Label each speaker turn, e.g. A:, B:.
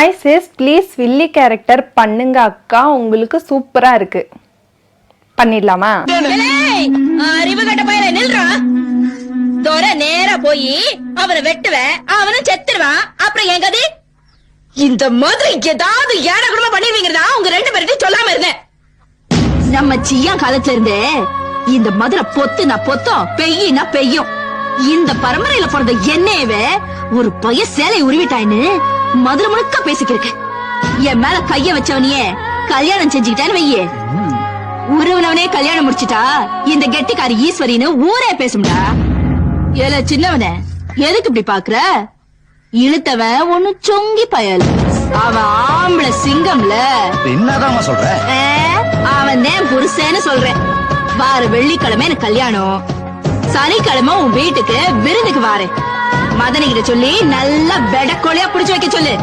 A: Hi sis, please வில்லி character பண்ணுங்க அக்கா, உங்களுக்கு சூப்பரா இருக்கு. பண்ணிடலாமா?
B: அறிவு கட்ட பையல நில்றா. தோர நேரா போய் அவனை வெட்டுவேன், அவனும் செத்துருவான். அப்புறம் என் கதி? இந்த மாதிரி ஏதாவது ஏட குடும்பம் பண்ணிருவீங்கறதா உங்க ரெண்டு பேர்கிட்ட சொல்லாம இருந்தேன். நம்ம சியா காலத்துல இருந்தே இந்த மதுரை பொத்துனா பொத்தம், பெய்யினா பெய்யும். இந்த பரம்பரையில பிறந்த என்னையவே ஒரு பைய சேலை உருவிட்டாயின்னு மதுரை முழுக்க பேசிக்கிருக்கு. என் மேல கைய வச்சவனையே கல்யாணம் செஞ்சுக்கிட்டான்னு வையே, உறவுனவனே கல்யாணம் முடிச்சிட்டா இந்த கெட்டிக்காரி ஈஸ்வரின்னு ஊரே பேசும்டா. ஏல சின்னவன, எதுக்கு இப்படி பாக்குற? இழுத்தவன் ஒண்ணு சொங்கி பயல், அவன் ஆம்பளை சிங்கம்ல.
C: என்னதான் சொல்ற?
B: அவன் தான் புருஷன்னு சொல்றேன். வார வெள்ளிக்கிழமை எனக்கு கல்யாணம், சனிக்கிழமை உன் வீட்டுக்கு விருந்துக்கு வாரேன். மதனிகிட்ட சொல்லி நல்லா பெடக்கோழியா புடிச்சு வைக்க சொல்லு.